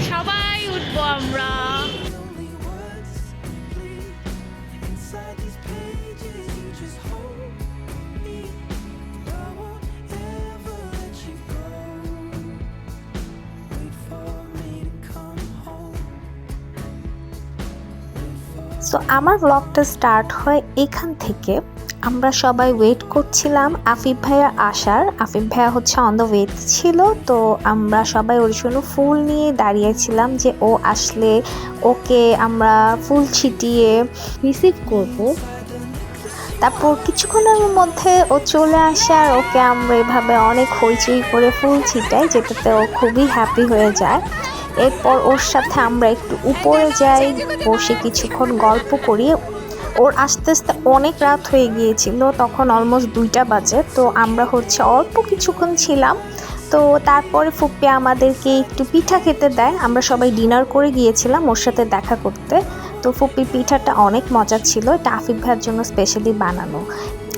সবাই উঠবো আমরা। সো আমার ব্লগটা স্টার্ট হয় এখান থেকে। আমরা সবাই ওয়েট করছিলাম আফিফ ভাইয়ার আসার। আফিফ ভাইয়া হচ্ছে অন দ্য ওয়েতে ছিল, তো আমরা সবাই ওর জন্য ফুল নিয়ে দাঁড়িয়েছিলাম যে ও আসলে ওকে আমরা ফুল ছিটিয়ে রিসিভ করব। তারপর কিছুক্ষণের মধ্যে ও চলে আসে আর ওকে আমরা এভাবে অনেক হইচই করে ফুল ছিটাই, যেটাতে ও খুবই হ্যাপি হয়ে যায়। এরপর ওর সাথে আমরা একটু উপরে যাই, বসে কিছুক্ষণ গল্প করি। ওর আস্তে আস্তে অনেক রাত হয়ে গিয়েছিল, তখন অলমোস্ট 2টা বাজে। তো আমরা হচ্ছে অল্প কিছুক্ষণ ছিলাম। তো তারপরে ফুপ্পি আমাদেরকে একটু পিঠা খেতে দেয়। আমরা সবাই ডিনার করে গিয়েছিলাম ওর সাথে দেখা করতে। তো ফুপ্পির পিঠাটা অনেক মজা ছিল, এটা আফিফ ভাইয়ের জন্য স্পেশালি বানানো।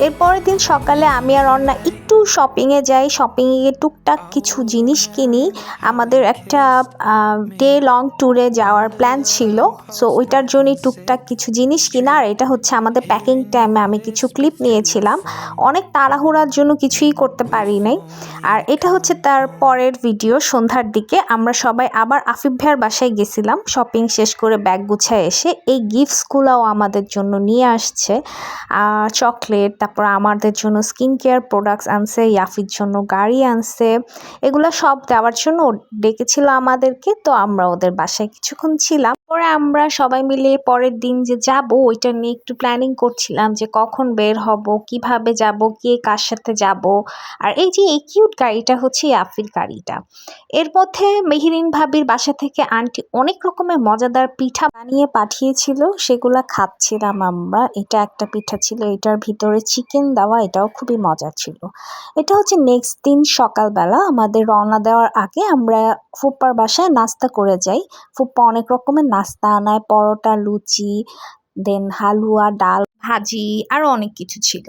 এরপরের দিন সকালে আমি আর অন্না একটু শপিংয়ে যাই। শপিংয়ে গিয়ে টুকটাক কিছু জিনিস কিনি। আমাদের একটা ডে লং ট্যুরে যাওয়ার প্ল্যান ছিল, সো ওইটার জন্যই টুকটাক কিছু জিনিস কিনা। আর এটা হচ্ছে আমাদের প্যাকিং টাইমে আমি কিছু ক্লিপ নিয়েছিলাম, অনেক তাড়াহুড়ার জন্য কিছুই করতে পারি নাই। আর এটা হচ্ছে তার পরের ভিডিও। সন্ধ্যার দিকে আমরা সবাই আবার আফিফ ভাইয়ের বাসায় গেছিলাম শপিং শেষ করে ব্যাগ গুছায় এসে। এই গিফটসগুলোও আমাদের জন্য নিয়ে আসছে, চকলেট, তারপর আমাদের জন্য স্কিন কেয়ার প্রোডাক্টস আনছে, ইয়াফির জন্য গাড়ি আনছে। এগুলো সব দেওয়ার জন্য ডেকেছিল আমাদেরকে। তো আমরা ওদের বাসায় কিছুক্ষণ ছিলাম। পরে আমরা সবাই মিলে পরের দিন যে যাব ওইটা নিয়ে একটু প্ল্যানিং করছিলাম, যে কখন বের হব, কিভাবে যাব, কে কার সাথে যাব। আর এই যে এই কিউট গাড়িটা হচ্ছে ইয়াফির গাড়িটা। এর মধ্যে মেহেরিন ভাবির বাসা থেকে আন্টি অনেক রকমের মজাদার পিঠা বানিয়ে পাঠিয়েছিল, সেগুলা খাচ্ছিলাম আমরা। এটা একটা পিঠা ছিল, এটার ভিতরে চিকেন দেওয়া, এটাও খুবই মজা ছিল। এটা হচ্ছে নেক্সট দিন সকালবেলা আমাদের রওনা দেওয়ার আগে আমরা ফুপ্পার বাসায় নাস্তা করে যাই। ফুপ্পা অনেক রকমের নাস্তা আনায়, পরোটা, লুচি, দেন হালুয়া, ডাল, ভাজি, আরো অনেক কিছু ছিল।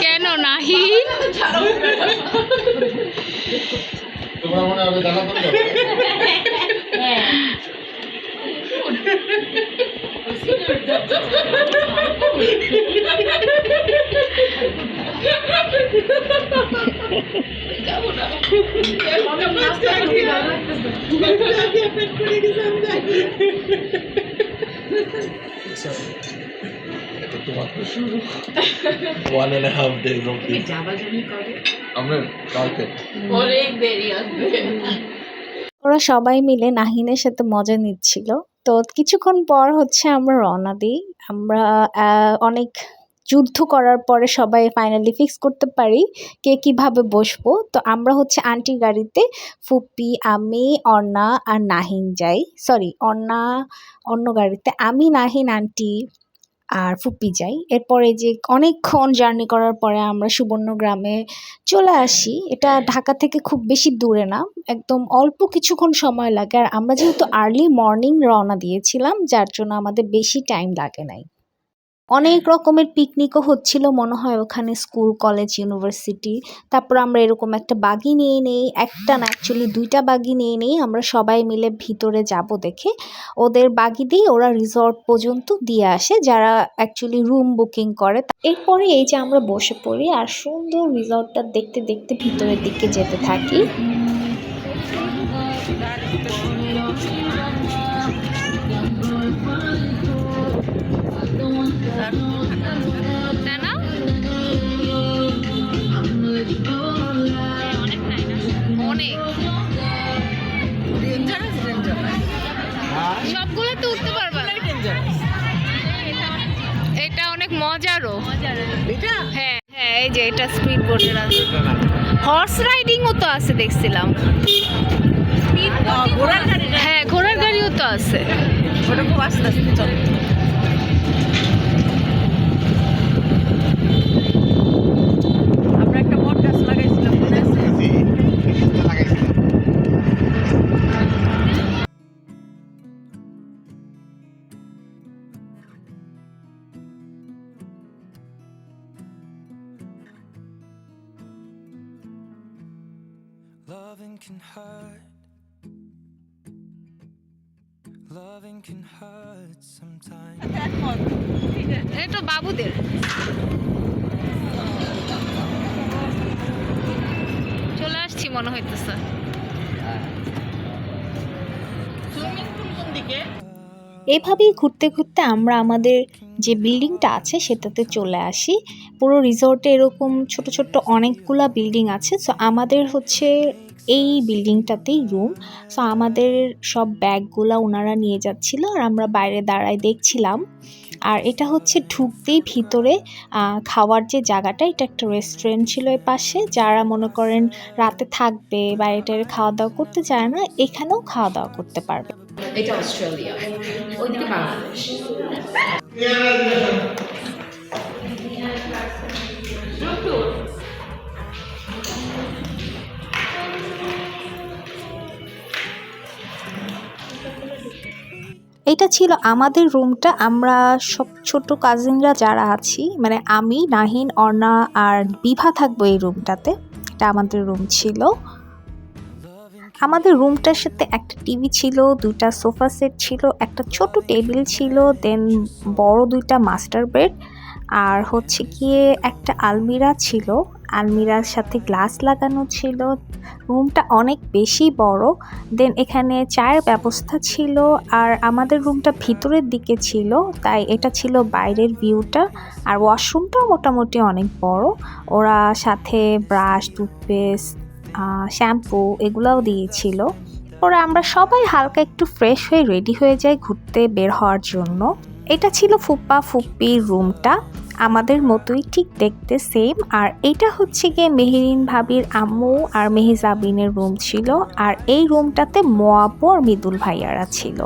কেন নাহি? One and a half days of this. আমরা কালকে অনেক দেরি আছে। ওরা সবাই মিলে নাহিনের সাথে মজা নিচ্ছিল। তো কিছুক্ষণ পর হচ্ছে আমরা রওনা দিই। আমরা অনেক যুদ্ধ করার পরে সবাই ফাইনালি ফিক্স করতে পারি কে কিভাবে বসবো। তো আমরা হচ্ছে আন্টির গাড়িতে, ফুপ্পি, আমি, অর্ণা আর নাহিন যাই। সরি, অর্ণা অন্য গাড়িতে, আমি, নাহিন, আন্টি আর ফুপ্পি যাই। এরপরে যে অনেকক্ষণ জার্নি করার পরে আমরা সুবর্ণগ্রামে চলে আসি। এটা ঢাকা থেকে খুব বেশি দূরে না, একদম অল্প কিছুক্ষণ সময় লাগে। আর আমরা যেহেতু আর্লি মর্নিং রওনা দিয়েছিলাম, যার জন্য আমাদের বেশি টাইম লাগে নাই। অনেক রকমের পিকনিকও হচ্ছিল মনে হয় ওখানে, স্কুল, কলেজ, ইউনিভার্সিটি। তারপর আমরা এরকম একটা বাগি নিয়ে নেই, একটা না অ্যাকচুয়ালি 2টা বাগি নিয়ে নেই। আমরা সবাই মিলে ভিতরে যাব দেখে ওদের বাগি দিয়ে ওরা রিসর্ট পর্যন্ত দিয়ে আসে, যারা অ্যাকচুয়ালি রুম বুকিং করে। এরপরে এই যে আমরা বসে পড়ি আর সুন্দর রিসর্টটা দেখতে দেখতে ভিতরের দিকে যেতে থাকি। তাই না? অনেক সবগুলো তো উঠতে পারবা না। এটা অনেক মজারও। হ্যাঁ হ্যাঁ, এই যে এটা স্পিড বোটের আছে, হর্স রাইডিংও তো আছে দেখছিলাম। হ্যাঁ, ঘোড়ার গাড়িও তো আছে। ওটা খুব আস্তে আস্তে চলে। আমরা একটা বট গাছ লাগাইছিলাম, মনে আছে? Loving can hurt. Loving can hurt sometimes. এটা বাবুদের। চলে আসছি মনে হইতেছে। সুইমিং পুল কোন দিকে? এভাবেই ঘুরতে ঘুরতে আমরা আমাদের যে বিল্ডিংটা আছে সেটাতে চলে আসি। পুরো রিসর্টে এরকম ছোট ছোট অনেকগুলা বিল্ডিং আছে। সো আমাদের হচ্ছে এই বিল্ডিংটাতেই রুম। সো আমাদের সব ব্যাগগুলা ওনারা নিয়ে যাচ্ছিল আর আমরা বাইরে দাঁড়ায় দেখছিলাম। আর এটা হচ্ছে ঢুকতেই ভিতরে খাওয়ার যে জায়গাটা, এটা একটা রেস্টুরেন্ট ছিল এর পাশে। যারা মনে করেন রাতে থাকবে, বাইরে খাওয়া দাওয়া করতে চায় না, এখানেও খাওয়া দাওয়া করতে পারবে। এটা অস্ট্রেলিয়া, ওইদিকে বাংলাদেশ। এটা ছিল আমাদের রুমটা। আমরা সব ছোট কাজিনরা যারা আছি, মানে আমি, নাহিন, অর্ণা আর বিভা থাকবো এই রুমটাতে। এটা আমাদের রুম ছিল। আমাদের রুমটার সাথে একটা টিভি ছিল, দুইটা সোফা সেট ছিল, একটা ছোট টেবিল ছিল, দেন বড় দুইটা মাস্টার বেড, আর হচ্ছে গিয়ে একটা আলমিরা ছিল। আলমিরার সাথে গ্লাস লাগানো ছিল। রুমটা অনেক বেশি বড়। দেন এখানে চায়ের ব্যবস্থা ছিল। আর আমাদের রুমটা ভিতরের দিকে ছিল, তাই এটা ছিল বাইরের ভিউটা। আর ওয়াশরুমটাও মোটামুটি অনেক বড়। ওরা সাথে ব্রাশ, টুথপেস্ট, শ্যাম্পু এগুলাও দিয়েছিল। ওরা আমরা সবাই হালকা একটু ফ্রেশ হয়ে রেডি হয়ে যাই ঘুরতে বের হওয়ার জন্য। এটা ছিল ফুপ্পা ফুপ্পির রুমটা, আমাদের মতোই ঠিক দেখতে সেম। আর এটা হচ্ছে গিয়ে মেহেরিন ভাবির আম্মু আর মেহেজাবিনের রুম ছিল। আর এই রুমটাতে মোয়াপু আর মৃদুল ভাইয়ারা ছিল।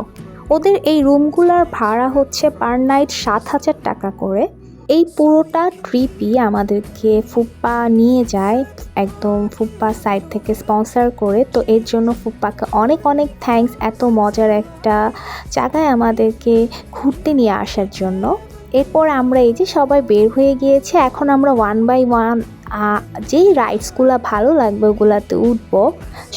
ওদের এই রুমগুলোর ভাড়া হচ্ছে পার নাইট 7,000 টাকা করে। এই পুরোটা ট্রিপই আমাদেরকে ফুপ্পা নিয়ে যায়, একদম ফুপ্পা সাইড থেকে স্পন্সর করে। তো এর জন্য ফুপ্পাকে অনেক অনেক থ্যাঙ্কস, এত মজার একটা জায়গায় আমাদেরকে ঘুরতে নিয়ে আসার জন্য। এরপর আমরা এই যে সবাই বের হয়ে গিয়েছে। এখন আমরা 1 বাই 1 যেই রাইডসগুলো ভালো লাগবে ওগুলাতে উঠবো।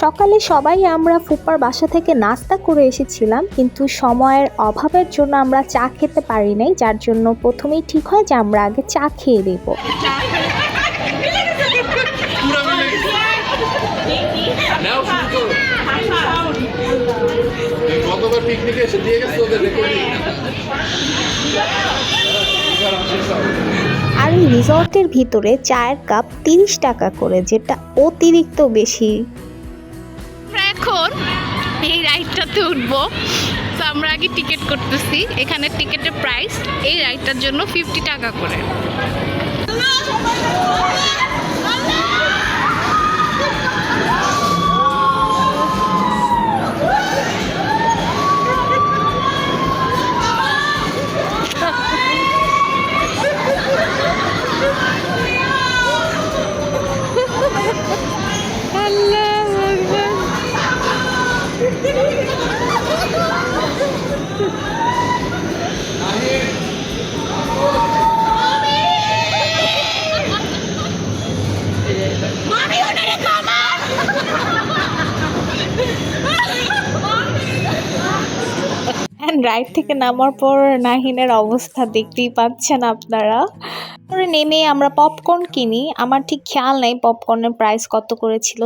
সকালে সবাই আমরা ফুপ্পার বাসা থেকে নাস্তা করে এসেছিলাম, কিন্তু সময়ের অভাবের জন্য আমরা চা খেতে পারি নাই, যার জন্য প্রথমেই ঠিক হয় যে আমরা আগে চা খেয়ে দেব। গতবার পিকনিকে এসে দিয়ে গেছে ওদের রেকর্ডিং। আর এই রিসর্টের ভিতরে চায়ের কাপ 30 টাকা করে, যেটা অতিরিক্ত বেশি। আমরা এখন এই রাইডটাতে উঠবো। তো আমরা আগে টিকিট করতেছি। এখানে টিকিটের প্রাইস এই রাইডটার জন্য 50 টাকা করে। রাইড থেকে নামার পর নাহিনের অবস্থা দেখতেই পাচ্ছেন আপনারা। পরে নেমে আমরা পপকর্ন কিনি। আমার ঠিক খেয়াল নাই পপকর্নের প্রাইস কত করেছিল।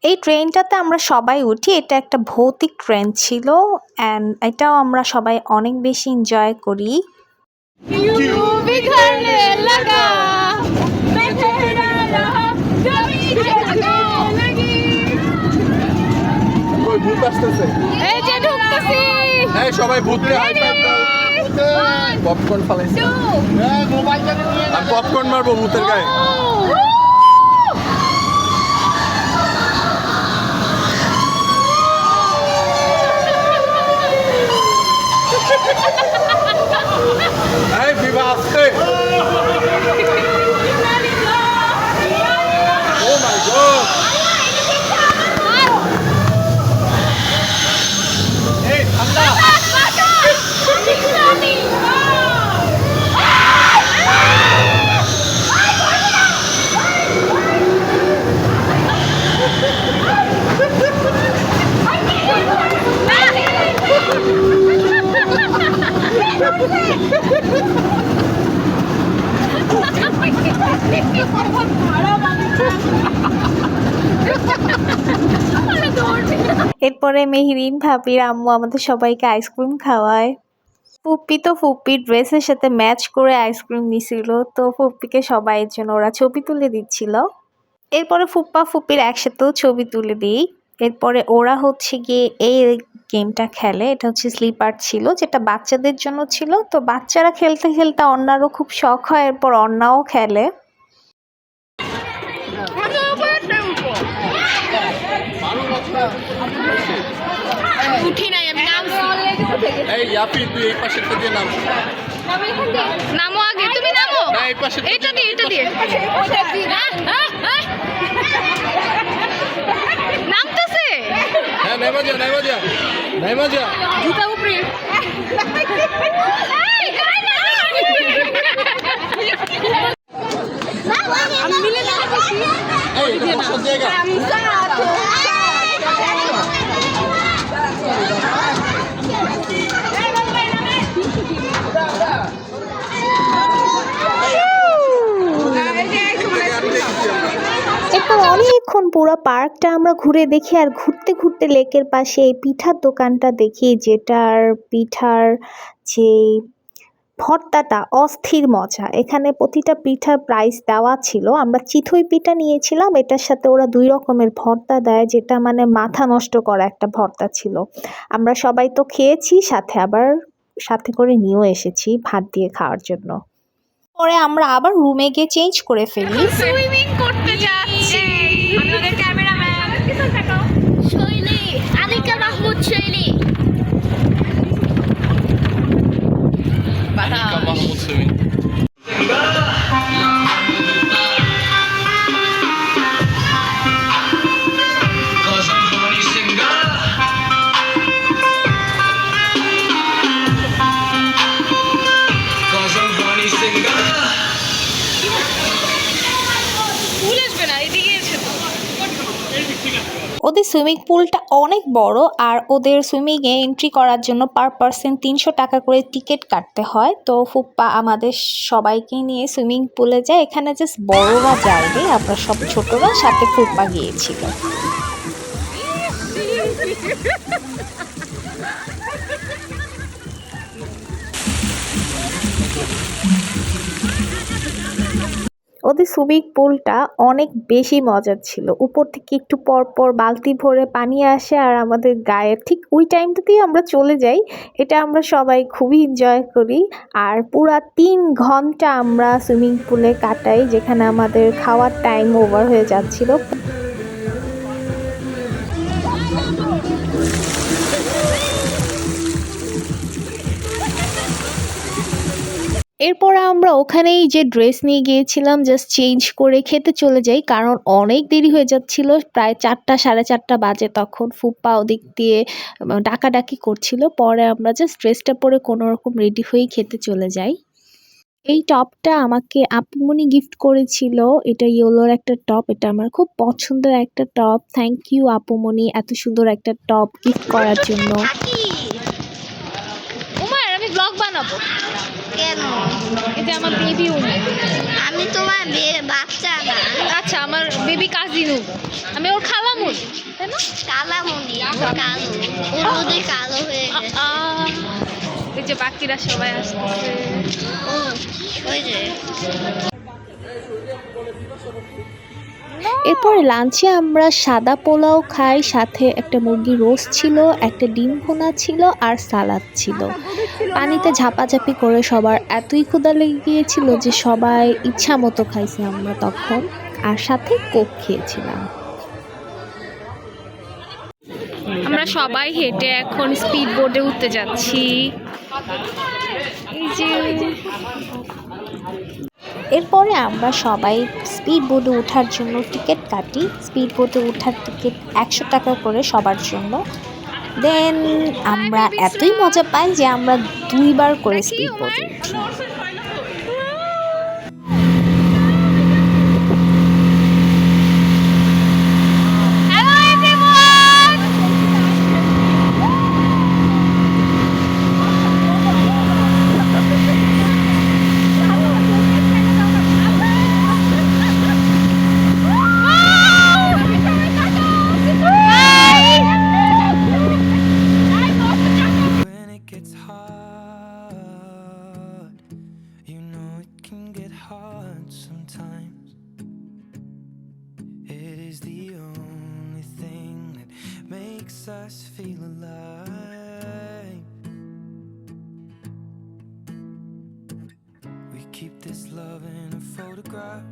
এই ট্রেনটাতে আমরা সবাই উঠি। এটা একটা ভৌতিক ট্রেন ছিল, অ্যান্ড এটাও আমরা সবাই অনেক বেশি এনজয় করি। ভূত আসতেছে, সবাই ভূতকে হাই ফাইভ দাও। পপকর্ন ফালাইছে, আমি পপকর্ন মারবো ভূতের গায়ে। এই বিবাহ আসছে। ও মাই গড। এরপরে মেহরিন ভাবির আম্মু আমাদের সবাইকে আইসক্রিম খাওয়ায়। ফুপ্পি তো ফুপ্পির ড্রেসের সাথে ম্যাচ করে আইসক্রিম নিছিল, তো ফুপ্পিকে সবাই এর জন্য ওরা ছবি তুলে দিচ্ছিল। এরপরে ফুপ্পা ফুপ্পির একসাথেও ছবি তুলে দিই। এরপরে ওরা হচ্ছে গিয়ে এই গেমটা খেলে, এটা হচ্ছে স্লিপার ছিল, যেটা বাচ্চাদের জন্য ছিল। তো বাচ্চারা খেলতে খেলতে অন্যারও খুব শখ হয়, এরপর অন্যাও খেলে। উঠি নাই আমি, নামছি। এই ইয়াপি তুই এই পাশেরটা দিয়ে নাম। নামো আগে, তুমি নামো। না এই পাশে এটা দিয়ে নামতেছে। হ্যাঁ নেমা যা জুতা উপরে। আমি মিলে যাচ্ছি। এই এটা বসার জায়গা। এরপর অনেকক্ষণ পুরো পার্কটা আমরা ঘুরে দেখি, আর ঘুরতে ঘুরতে লেকের পাশে এই পিঠার দোকানটা দেখি, যেটার পিঠার যে ভর্তাটা অস্থির মজা। এখানে প্রতিটা পিঠার প্রাইস দেওয়া ছিল। আমরা চিতই পিঠা নিয়েছিলাম, এটার সাথে ওরা 2 রকমের ভর্তা দেয়, যেটা মানে মাথা নষ্ট করা একটা ভর্তা ছিল। আমরা সবাই তো খেয়েছি, সাথে করে নিয়েও এসেছি ভাত দিয়ে খাওয়ার জন্য। পরে আমরা আবার রুমে গিয়ে চেঞ্জ করে ফেলি। সুইমিং করতে যাচ্ছি। আমাদের ক্যামেরাম্যান শৈলী, আনিকা মাহমুদ শৈলী। মাহমুদ সুমিন। ফুল আসবে না, এদিকে এসে তো। ওদের সুইমিং পুলটা অনেক বড়, আর ওদের সুইমিংয়ে এন্ট্রি করার জন্য পার পার্সন 300 টাকা করে টিকিট কাটতে হয়। তো ফুপ্পা আমাদের সবাইকে নিয়ে সুইমিং পুলে যায়। এখানে জাস্ট বড়রা যায়নি, আমরা সব ছোটরা সাথে ফুপ্পা গিয়েছিল। ওদের সুইমিং পুলটা অনেক বেশি মজার ছিল। উপর থেকে একটু পর পর বালতি ভরে পানি আসে, আর আমাদের গায়ে ঠিক ওই টাইমটাতেই আমরা চলে যাই। এটা আমরা সবাই খুবই এনজয় করি। আর পুরা 3 ঘন্টা আমরা সুইমিং পুলে কাটাই, যেখানে আমাদের খাওয়ার টাইম ওভার হয়ে যাচ্ছিল। এরপর আমরা ওখানেই যে ড্রেস নিয়ে গিয়েছিলাম জাস্ট চেঞ্জ করে খেতে চলে যাই, কারণ অনেক দেরি হয়ে যাচ্ছিল। প্রায় 4টা 4:30 বাজে তখন। ফুপ্পা ওদিক দিয়ে ডাকাডাকি করছিল। পরে আমরা জাস্ট ড্রেসটা পরে কোনো রকম রেডি হয়ে খেতে চলে যাই। এই টপটা আমাকে আপুমনি গিফট করেছিল। এটা ইয়েলোর একটা টপ, এটা আমার খুব পছন্দের একটা টপ। থ্যাংক ইউ আপুমনি এত সুন্দর একটা টপ গিফট করার জন্য। উমার, আমি ব্লগ বানাবো। কেন? এটা আমার বেবি উমার। আমি তোমার বাচ্চা না। আচ্ছা, আমার বেবি কাজিন উমার। আমি ওর খালামুনি, তাই না? কালামুনি, কালো। ওর মধ্যে কালো হয়ে গেছে। এই যে বাকিরা সবাই আসতেছে। ওই যে এরপর লাঞ্চে আমরা সাদা পোলাও খাই, সাথে একটা মুরগি রোস্ট ছিল, একটা ডিম ভুনা ছিল, আর সালাদ ছিল। পানিতে ঝাপাঝাপি করে সবার এতই ক্ষুধা লেগে গিয়েছিল যে সবাই ইচ্ছা মতো খাইছি আমরা তখন, আর সাথে কোক খেয়েছিলাম। আমরা সবাই হেঁটে এখন স্পিড বোটে উঠতে যাচ্ছি। এই যে এরপরে আমরা সবাই স্পিড বোটে ওঠার জন্য টিকিট কাটি। স্পিড বোটে ওঠার টিকিট 100 টাকা করে সবার জন্য। দেন আমরা এতই মজা পাই যে আমরা 2 বার করে স্পিড বোটে উঠি। heart sometimes. It is the only thing that makes us feel alive. We keep this love in a photograph.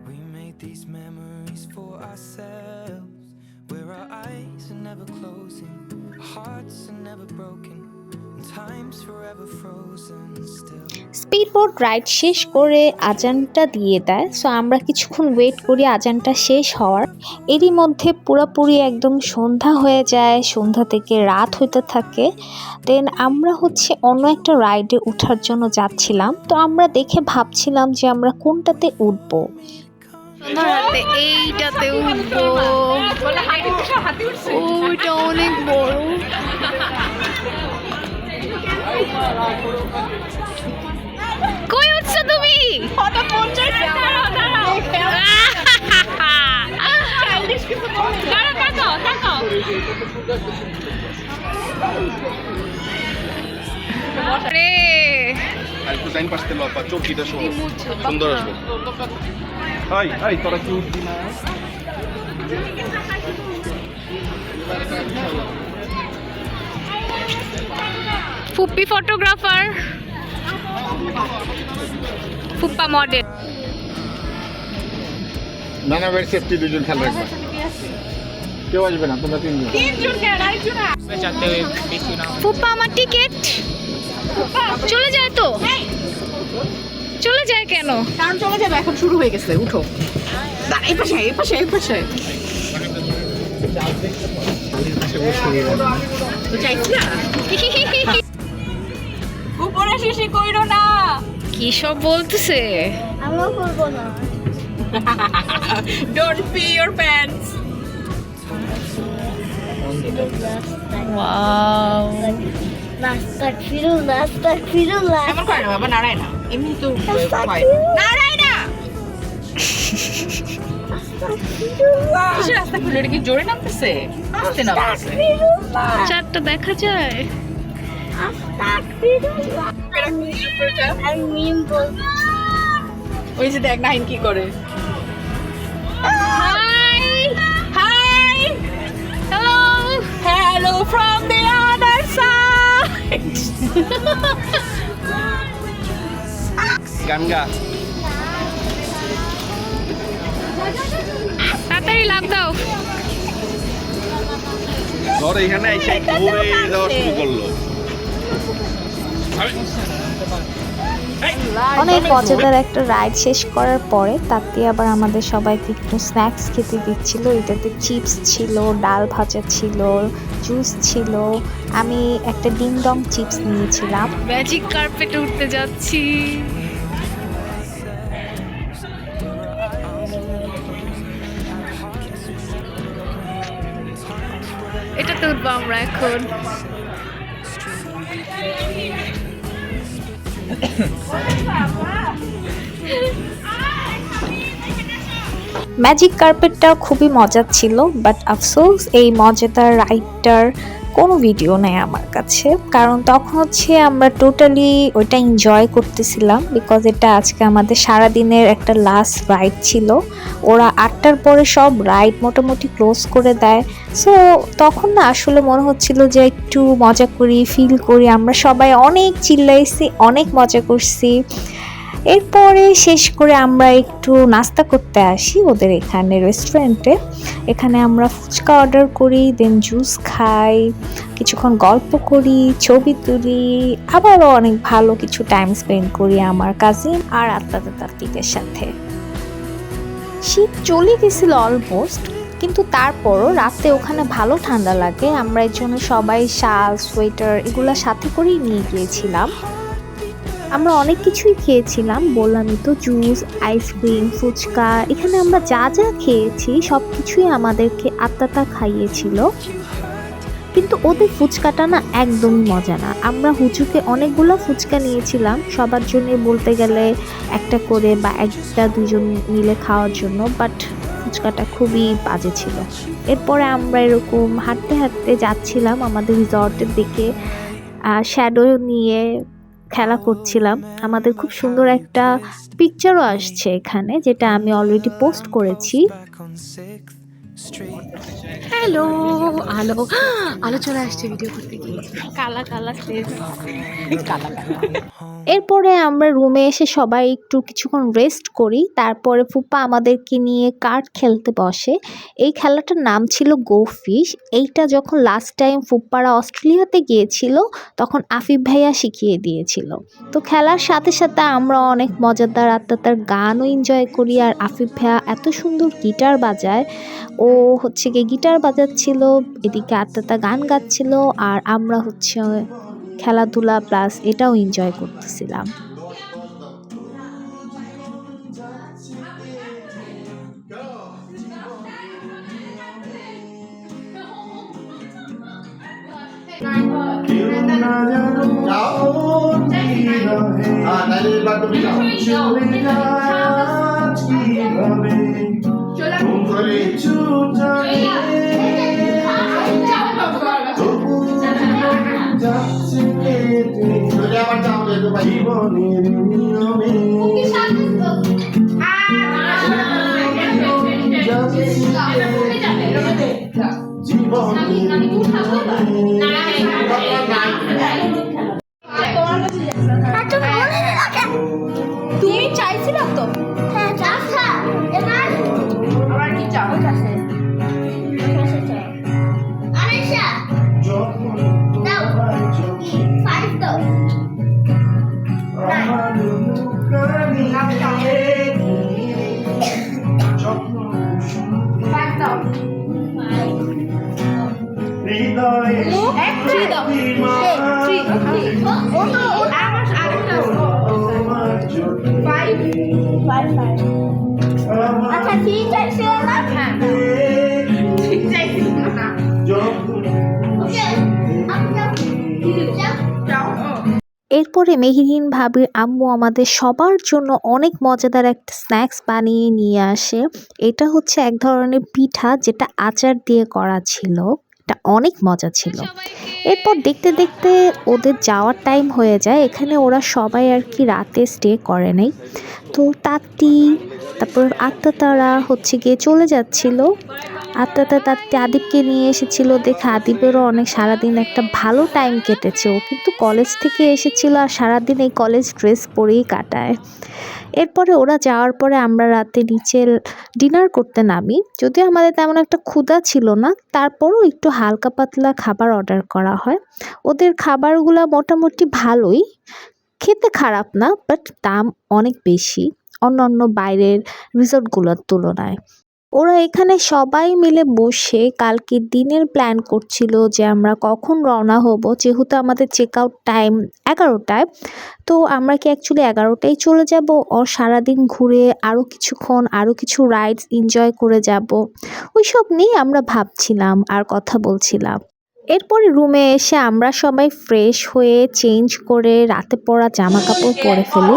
We made these memories for ourselves, where our eyes are never closing, our hearts are never broken, and time's forever frozen still. Speed boat ride শেষ করে আজানটা দিয়ে দেয়। So আমরা কিছুক্ষণ wait করি আজানটা শেষ হওয়ার। এরই মধ্যে পুরোপুরি একদম সন্ধ্যা হয়ে যায়, সন্ধ্যা থেকে রাত হইতে থাকে। দেন আমরা হচ্ছে অন্য একটা রাইডে ওঠার জন্য যাচ্ছিলাম। তো আমরা দেখে ভাবছিলাম যে আমরা কোনটাতে উঠবো। হাতে এইটাতে উঠবো, ওইটা অনেক বড়। কই উঠছো তুমি? রে একটু টাইম পাস তেল আপা চৌকিটা সহ সুন্দর আসবে। হাই তোরা কি উঠবি না? ফুপ্পি ফটোগ্রাফার, ফুপ্পা মডেল। নানা ভাই সেফটি দুজন খেয়াল রাখবে। কেউ আসবে না, তোমরা তিনজন। ফুপ্পা আমার টিকিট চলে যায় তো? চলে যায় কেন? কারণ চলে যাবে, এখন শুরু হয়ে গেছে। উঠো, এই পাশে এই পাশে এই পাশে। তো চাইছি না, উপরে শিশি কইরো না। কি সব বলতেছে? আমিও করবো না। Don't pee your pants. Wow, নাস্তাক এমন করে না বাবা, নাড়ায় না, এমনি তো হয়। নাড়ায় না, কিসের রাস্তা খুলে? এটা কি জোরে নামতেছে? আস্তে নামতেছে। চারটা দেখা যায়। ওই যে দেখ নাইন কি করে। High high, hello Hello from the other side. গান গা। তাড়াতাড়ি লাভ দাও। ধর এখানে এসে ঘুরে যাওয়া শুরু করলো। অনেক মজাদার একটা রাইড শেষ করার পরে তাতে আবার আমাদের সবাইকে একটু স্ন্যাক্স খেতে দিচ্ছিল। এটাতে চিপস ছিল, ডাল ভাজা ছিল, জুস ছিল। আমি একটা ডিং ডং চিপস নিয়েছিলাম। ম্যাজিক কার্পেটে উঠতে যাচ্ছি। এটাতে উঠবো আমরা এখন। ম্যাজিক কার্পেটটা খুবই মজার ছিল, বাট আফসোস এই মজাদার রাইডটার কোনো ভিডিও নেই আমার কাছে। কারণ তখন হচ্ছে আমরা টোটালি ওইটা এনজয় করতেছিলাম, বিকজ এটা আজকে আমাদের সারাদিনের একটা লাস্ট রাইড ছিল। ওরা 8টার পরে সব রাইড মোটামুটি ক্লোজ করে দেয়। সো তখন না আসলে মনে হচ্ছিল যে একটু মজা করি, ফিল করি। আমরা সবাই অনেক চিল্লাইছি, অনেক মজা করছি। এরপরে শেষ করে আমরা একটু নাস্তা করতে আসি ওদের এখানে রেস্টুরেন্টে। এখানে আমরা ফুচকা অর্ডার করি, দেন জুস খাই, কিছুক্ষণ গল্প করি, ছবি তুলি, আবারও অনেক ভালো কিছু টাইম স্পেন্ড করি আমার কাজিন আর আত্মীয়দের সাথে। শীত চলে গেছিল অলমোস্ট, কিন্তু তারপরও রাতে ওখানে ভালো ঠান্ডা লাগে। আমরা এর জন্য সবাই শাল, সোয়েটার এগুলো সাথে করেই নিয়ে গিয়েছিলাম। আমরা অনেক কিছুই খেয়েছিলাম, বললামই তো, জুস, আইসক্রিম, ফুচকা। এখানে আমরা যা যা খেয়েছি সব কিছুই আমাদেরকে আত্মাটা খাইয়েছিল। কিন্তু ওদের ফুচকাটা না একদমই মজা না। আমরা হুজুকে অনেকগুলো ফুচকা নিয়েছিলাম, সবার জন্য বলতে গেলে একটা করে বা একটা দুজন মিলে খাওয়ার জন্য, বাট ফুচকাটা খুবই বাজে ছিল। এরপরে আমরা এরকম হাঁটতে হাঁটতে যাচ্ছিলাম আমাদের রিসর্টের দিকে, শ্যাডো নিয়ে খেলা করছিলাম। আমাদের খুব সুন্দর একটা পিকচারও আসছে এখানে, যেটা আমি অলরেডি পোস্ট করেছি। back on 6th Street. Hello, আলো আলো চলে আসছে ভিডিও করতে গিয়ে। কালা কালা ফেস, কালা কালা। এরপরে আমরা রুমে এসে সবাই একটু কিছুক্ষণ রেস্ট করি। তারপরে ফুপা আমাদেরকে নিয়ে কার্ড খেলতে বসে। এই খেলাটার নাম ছিল গো ফিশ। এইটা যখন লাস্ট টাইম ফুপ্পারা অস্ট্রেলিয়াতে গিয়েছিল তখন আফিফ ভাইয়া শিখিয়ে দিয়েছিল। তো খেলার সাথে সাথে আমরা অনেক মজাদার আত্মাতার গানও এনজয় করি। আর আফিফ ভাইয়া এত সুন্দর গিটার বাজায়, ও হচ্ছে গিয়ে গিটার বাজাচ্ছিল, এদিকে আত্মাতা গান গাচ্ছিল, আর আমরা হচ্ছে খেলাধুলা প্লাস এটাও এনজয় করতেছিলাম। জীবনের নিয়মে তুমি চাইছিলা তো? হ্যাঁ, চাচ্ছা। এবার আবার কি চাও? আরেশা দাও 5 দাও। আচ্ছা ঠিক আছে না? হ্যাঁ ঠিক চাইছিল না। ওকে আপনি যাও। এরপরে মেহেরিন ভাবির আম্মু আমাদের সবার জন্য অনেক মজাদার একটা স্ন্যাক্স বানিয়ে নিয়ে আসে। এটা হচ্ছে এক ধরনের পিঠা, যেটা আচার দিয়ে করা ছিল। এটা অনেক মজা ছিল। এরপর দেখতে দেখতে ওদের যাওয়ার টাইম হয়ে যায়। এখানে ওরা সবাই আর কি রাতে স্টে করে নাই। তো তাত্তি, তারপর আত্মাতারা হচ্ছে গিয়ে চলে যাচ্ছিল। তাত্তি আদিবকে নিয়ে এসেছিল দেখে আদিবেরও অনেক সারাদিন একটা ভালো টাইম কেটেছে। ও কিন্তু কলেজ থেকে এসেছিল আর সারাদিন এই কলেজ ড্রেস পরেই কাটায়। এরপরে ওরা যাওয়ার পরে আমরা রাতে নিচে ডিনার করতে নামি। যদিও আমাদের তেমন একটা ক্ষুধা ছিল না, তারপরও একটু হালকা পাতলা খাবার অর্ডার করা হয়। ওদের খাবারগুলো মোটামুটি ভালোই, খেতে খারাপ না, বাট দাম অনেক বেশি অন্যান্য বাইরের রিসোর্টগুলোর তুলনায়। ওরা এখানে সবাই মিলে বসে কালকে দিনের প্ল্যান করছিল যে আমরা কখন রওনা হব, যেহেতু আমাদের চেক আউট টাইম 11টায়। তো আমরা কি অ্যাকচুয়ালি 11টায় চলে যাব, ওর সারাদিন ঘুরে আরও কিছুক্ষণ আরও কিছু রাইডস এনজয় করে যাব, ওইসব নিয়ে আমরা ভাবছিলাম আর কথা বলছিলাম। এরপরে রুমে এসে আমরা সবাই ফ্রেশ হয়ে চেঞ্জ করে রাতে পরা জামা কাপড় পরে ফেলি।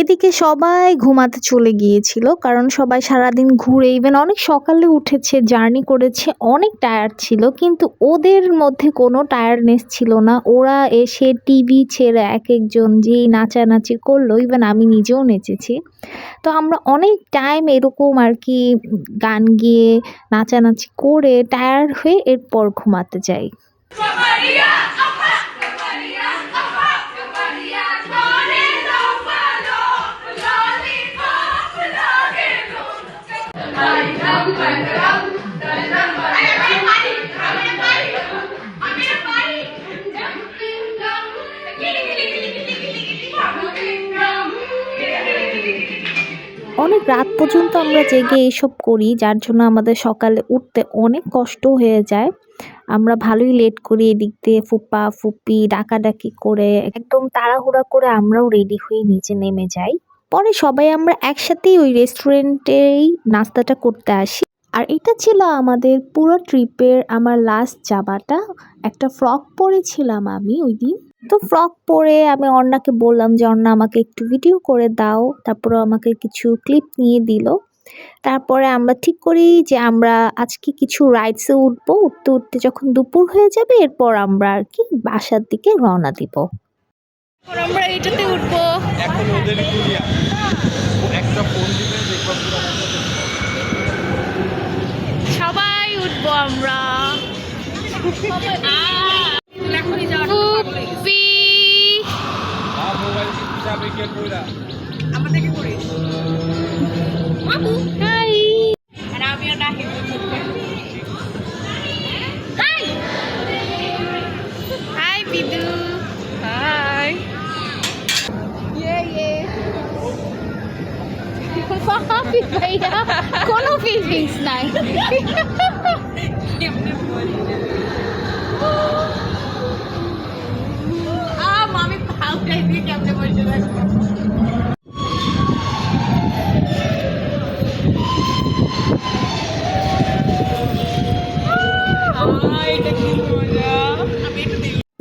এদিকে সবাই ঘুমাতে চলে গিয়েছিল, কারণ সবাই সারাদিন ঘুরে ইভেন অনেক সকালে উঠেছে, জার্নি করেছে, অনেক টায়ার্ড ছিল, কিন্তু ওদের মধ্যে কোনো টায়ার্ডনেস ছিল না। ওরা এসে টিভি ছেড়ে এক একজন যেই নাচানাচি করলো, ইভেন আমি নিজেও নেচেছি। তো আমরা অনেক টাইম এরকম আর কি গান গিয়ে নাচানাচি করে টায়ার্ড হয়ে এরপর ঘুমাতে যাই। অনেক রাত পর্যন্ত আমরা জেগে এইসব করি, যার জন্য আমাদের সকালে উঠতে অনেক কষ্ট হয়ে যায়। আমরা ভালোই লেট করি, এদিক দিয়ে ফুপা ফুপি ডাকাডাকি করে একদম তাড়াহুড়া করে আমরাও রেডি হয়ে নিচে নেমে যাই। পরে সবাই আমরা একসাথেই ওই রেস্টুরেন্টেই নাস্তাটা করতে আসি। আর এটা ছিল আমাদের পুরো ট্রিপের আমার লাস্ট যাবাটা। একটা ফ্রক পরেছিলাম আমি ওই দিন। তো ফ্রক পরে আমি অর্ণাকে বললাম যে অর্ণা আমাকে একটু ভিডিও করে দাও, তারপরে আমাকে কিছু ক্লিপ নিয়ে দিল। তারপরে আমরা ঠিক করি যে আমরা আজকে কিছু রাইডসে উঠবো, উঠতে উঠতে যখন দুপুর হয়ে যাবে এরপর আমরা আর কি বাসার দিকে রওনা দিব। আমরা এইটাতে উঠবো। এখন ওদের একটা ফোন দিবেন দেখবা সবাই উঠবো আমরা। ফুপি মোবাইল যাবে কে কইরা আমাদেরকে করে হাই আর আমিও না হেঁটে হাই হাই বিদু হাই ভাইয়া কোনো ফিলিংস নাই। মামি পাউডার দিয়ে কেমনে বসে থাকবো।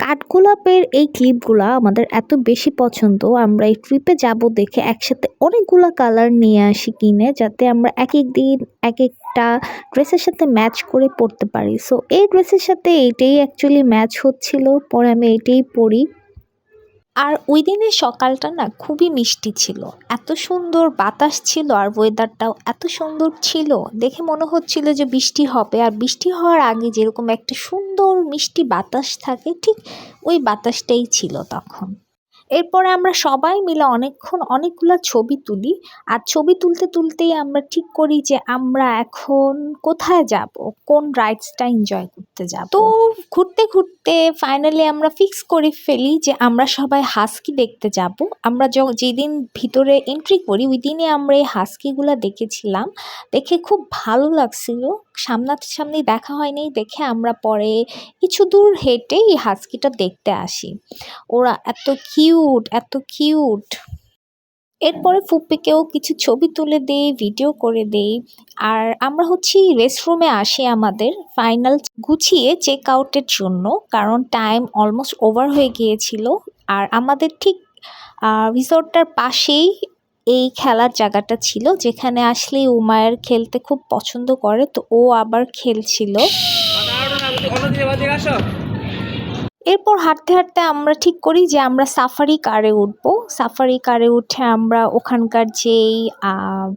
কাঠগোলাপের এই ক্লিপগুলা আমাদের এত বেশি পছন্দ, আমরা এই ট্রিপে যাব দেখে একসাথে অনেকগুলা কালার নিয়ে আসি কিনে, যাতে আমরা এক এক দিন এক একটা ড্রেসের সাথে ম্যাচ করে পরতে পারি। সো এই ড্রেসের সাথে এইটাই অ্যাকচুয়ালি ম্যাচ হচ্ছিল, পরে আমি এইটাই পরি। আর ওই দিনের সকালটা না খুবই মিষ্টি ছিল, এত সুন্দর বাতাস ছিল আর ওয়েদারটাও এত সুন্দর ছিল, দেখে মনে হচ্ছিল যে বৃষ্টি হবে। আর বৃষ্টি হওয়ার আগে যেরকম একটা সুন্দর মিষ্টি বাতাস থাকে, ঠিক ওই বাতাসটাই ছিল তখন। এরপরে আমরা সবাই মিলে অনেকক্ষণ অনেকগুলো ছবি তুলি। আর ছবি তুলতে তুলতেই আমরা ঠিক করি যে আমরা এখন কোথায় যাব, কোন রাইডসটা এনজয় করতে যাব। তো ঘুরতে ঘুরতে ফাইনালি আমরা ফিক্স করে ফেলি যে আমরা সবাই হাস্কি দেখতে যাব। আমরা যেদিন ভিতরে এন্ট্রি করি ওই দিনে আমরা এই হাস্কিগুলো দেখেছিলাম, দেখে খুব ভালো লাগছিল। সামনাসামনি দেখা হয়নি দেখে আমরা পরে কিছু দূর হেঁটে এই হাস্কিটা দেখতে আসি। ওরা এত কিউট, এত কিউট। এরপরে ফুপ্পিকেও কিছু ছবি তুলে দেই, ভিডিও করে দেই। আর আমরা হচ্ছে রেস্টরুমে আসি আমাদের ফাইনাল গুছিয়ে চেক আউটের জন্য, কারণ টাইম অলমোস্ট ওভার হয়ে গিয়েছিল। আর আমাদের ঠিক রিসোর্টটার পাশেই এই খেলার জায়গাটা ছিল, যেখানে আসলে উমায়ের খেলতে খুব পছন্দ করে, তো ও আবার খেলছিল। এরপর হাঁটতে হাঁটতে আমরা ঠিক করি যে আমরা সাফারি কারে উঠবো। সাফারি কারে উঠে আমরা ওখানকার যেই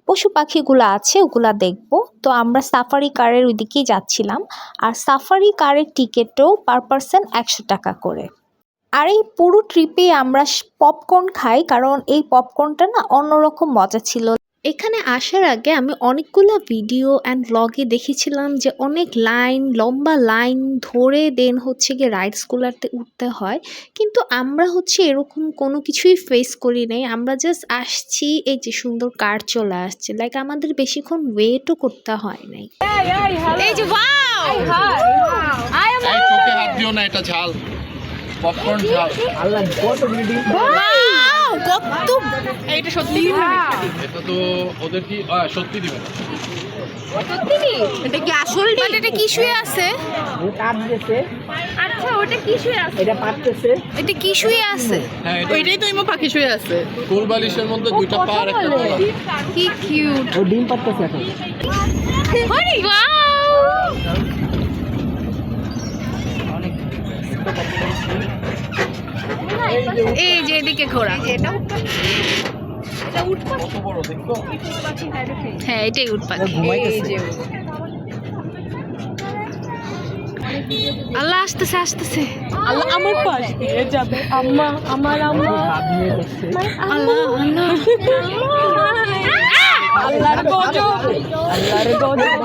পশু পাখিগুলো আছে ওগুলা দেখবো। তো আমরা সাফারি কারের ওইদিকেই যাচ্ছিলাম। আর সাফারি কারের টিকিটও পার পারসন 100 টাকা করে। আর এই পুরো ট্রিপে আমরা পপকর্ন খাই, কারণ এই পপকর্নটা না অন্যরকম মজা ছিল। এখানে আসার আগে আমি অনেকগুলো ভিডিও অ্যান্ড ব্লগে দেখেছিলাম যে অনেক লম্বা লাইন ধরে দেন হচ্ছে গিয়ে রাইডসগুলোতে উঠতে হয়, কিন্তু আমরা হচ্ছে এরকম কোনো কিছুই ফেস করি নাই। আমরা জাস্ট আসছি, এই যে সুন্দর কার চলে আসছে, লাইক আমাদের বেশিক্ষণ ওয়েটও করতে হয় নাই। এই যে ওয়াও এই চোখে হাত দিও না, এটা ঝাল পপকর্ন ঝাল। আল্লাহ কত বিল্ডিং, ওয়াও কত এইটা সত্যি এটা তো ওদের কি সত্যি দিবে না, সত্যি এটা কি আসল ডিম? এটা কি শুয়ে আছে? আচ্ছা ওটা কি শুয়ে আছে? এটা কি শুয়ে আছে? হ্যাঁ ওইটাই তো ইমো পাখি শুয়ে আছে। কোল বালিশের মধ্যে দুইটা পা আর একটা তলা। কি কিউট। ও ডিম পারতেছে এখন। এই যে এদিকে ঘোরা। কত বড় দেখছো? হ্যাঁ এটাই উট পাখি। ঘুমাইতেছে। আল্লাহ আসতেছে আসতেছে। আল্লাহ আমার পাশ দিয়ে যাবে আম্মা, আমার আম্মা। ভাব নিয়ে যাচ্ছে। আল্লাহ আল্লাহ। আল্লাহর গজব, আল্লাহর গজব।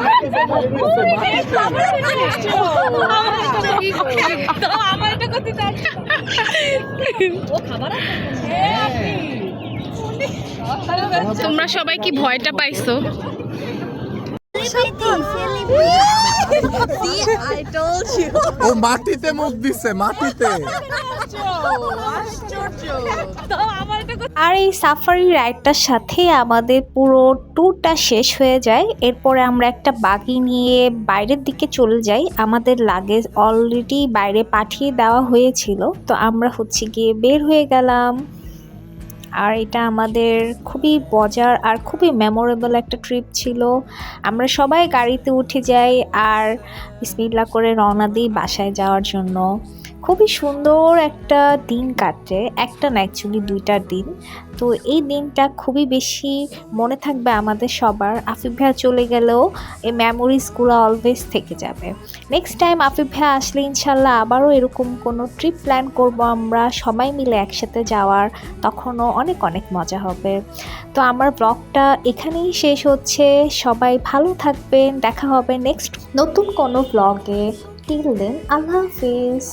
আমার এটা করতে চাই। ও খাবার তোমরা সবাই কি ভয়টা পাইছো? ও মাটিতে মুখ দিছে, মাটিতে। আর এই সাফারি রাইডটার সাথে আমাদের পুরো ট্যুরটা শেষ হয়ে যায়। এরপরে আমরা একটা বাগি নিয়ে বাইরের দিকে চলে যাই। আমাদের লাগেজ অলরেডি বাইরে পাঠিয়ে দেওয়া হয়েছিল, তো আমরা হচ্ছে গিয়ে বের হয়ে গেলাম। আর এটা আমাদের খুবই মজার আর খুবই মেমোরেবল একটা ট্রিপ ছিল। আমরা সবাই গাড়িতে উঠে যাই আর বিসমিল্লাহ করে রওনা দিই বাসায় যাওয়ার জন্য। খুবই সুন্দর একটা দিন কাটে, একটা না অ্যাকচুয়ালি 2টা দিন। তো এই দিনটা খুবই বেশি মনে থাকবে আমাদের সবার। আফিফ ভাইয়া চলে গেলেও এই মেমোরিজগুলো অলওয়েজ থেকে যাবে। নেক্সট টাইম আফিফ ভাইয়া আসলে ইনশাল্লাহ আবারও এরকম কোনো ট্রিপ প্ল্যান করব আমরা সবাই মিলে একসাথে যাওয়ার, তখনও অনেক অনেক মজা হবে। তো আমার ব্লগটা এখানেই শেষ হচ্ছে। সবাই ভালো থাকবেন, দেখা হবে নেক্সট নতুন কোনো ব্লগে। টিল দেন আল্লাহ হাফিজ।